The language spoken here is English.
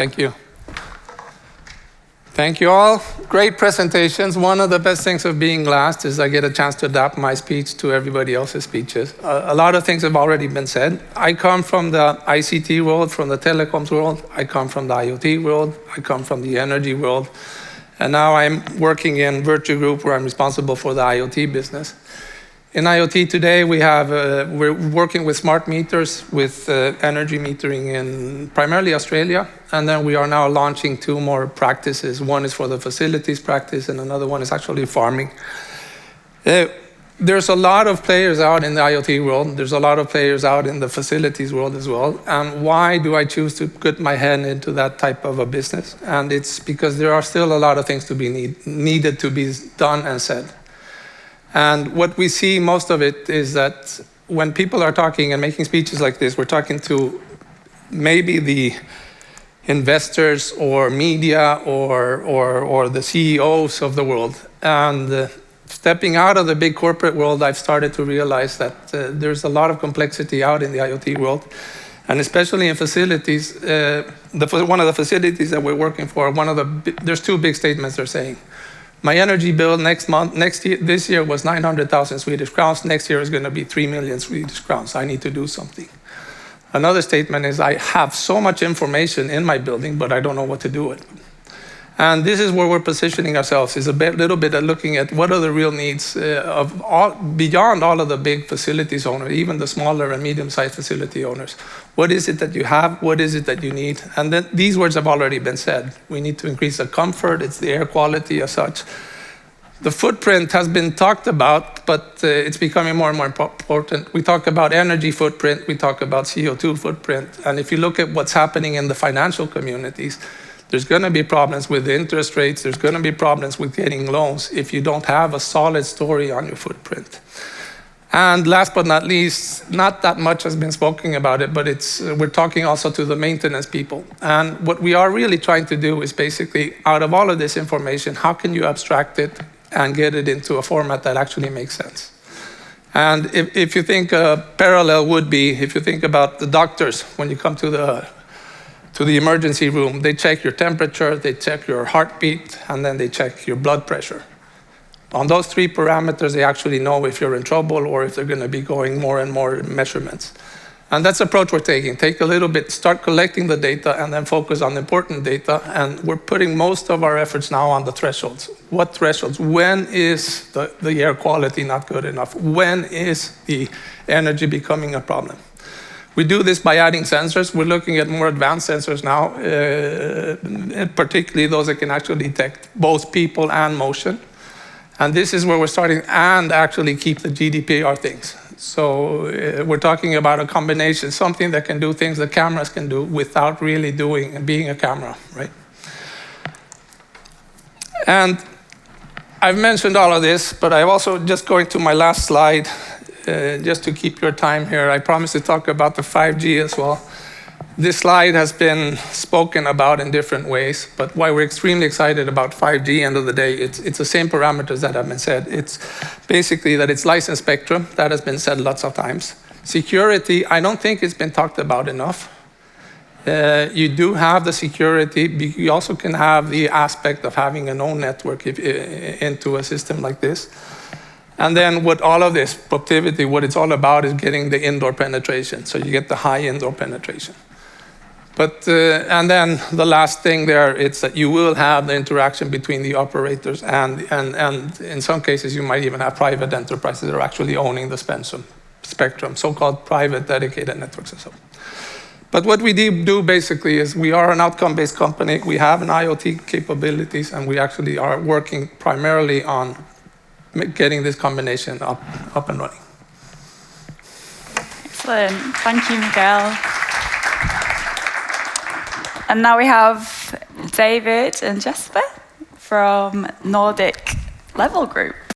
Thank you. Thank you all. Great presentations. One of the best things of being last is I get a chance to adapt my speech to everybody else's speeches. A lot of things have already been said. I come from the ICT world, from the telecoms world. I come from the IoT world. I come from the energy world. And now I'm working in VirtuGrp, where I'm responsible for the IoT business. In IoT today, we're working with smart meters, with energy metering in primarily Australia. And then we are now launching 2 more practices. One is for the facilities practice, and another one is actually farming. There's a lot of players out in the IoT world. There's a lot of players out in the facilities world as well. And why do I choose to put my hand into that type of a business? And it's because there are still a lot of things to be needed to be done and said. And what we see most of it is that when people are talking and making speeches like this, we're talking to maybe the investors or media or the CEOs of the world. And stepping out of the big corporate world, I've started to realize that there's a lot of complexity out in the IoT world. And especially in facilities, one of the facilities that we're working for, there's 2 big statements they're saying. My energy bill this year was 900,000 Swedish crowns. Next year is going to be 3 million Swedish crowns. I need to do something. Another statement is I have so much information in my building, but I don't know what to do with it. And this is where we're positioning ourselves, is little bit of looking at what are the real needs beyond all of the big facilities owners, even the smaller and medium-sized facility owners. What is it that you have? What is it that you need? And then these words have already been said. We need to increase the comfort. It's the air quality as such. The footprint has been talked about, but it's becoming more and more important. We talk about energy footprint. We talk about CO2 footprint. And if you look at what's happening in the financial communities, there's going to be problems with interest rates. There's going to be problems with getting loans if you don't have a solid story on your footprint. And last but not least, not that much has been spoken about it, but we're talking also to the maintenance people. And what we are really trying to do is basically, out of all of this information, how can you abstract it and get it into a format that actually makes sense? And if you think a parallel would be, if you think about the doctors, when you come to the emergency room, they check your temperature, they check your heartbeat, and then they check your blood pressure. On those 3 parameters, they actually know if you're in trouble or if they're going to be going more and more measurements. And that's the approach we're taking. Take a little bit, start collecting the data, and then focus on the important data. And we're putting most of our efforts now on the thresholds. What thresholds? When is the air quality not good enough? When is the energy becoming a problem? We do this by adding sensors. We're looking at more advanced sensors now, particularly those that can actually detect both people and motion. And this is where we're starting and actually keep the GDPR things. So we're talking about a combination, something that can do things that cameras can do without really doing and being a camera, right? And I've mentioned all of this, but I'm also just going to my last slide. Just to keep your time here, I promised to talk about the 5G as well. This slide has been spoken about in different ways, but why we're extremely excited about 5G, end of the day, it's the same parameters that have been said. It's basically that it's licensed spectrum. That has been said lots of times. Security, I don't think it's been talked about enough. You do have the security. You also can have the aspect of having a known network into a system like this. And then what all of this productivity, what it's all about is getting the indoor penetration. So you get the high indoor penetration. But, and then the last thing there, it's that you will have the interaction between the operators and in some cases you might even have private enterprises that are actually owning the spectrum, so-called private dedicated networks and so on. But what we do basically is we are an outcome-based company. We have an IoT capabilities, and we actually are working primarily on getting this combination up and running. Excellent. Thank you, Miguel. And now we have David and Jesper from Nordic Level Group.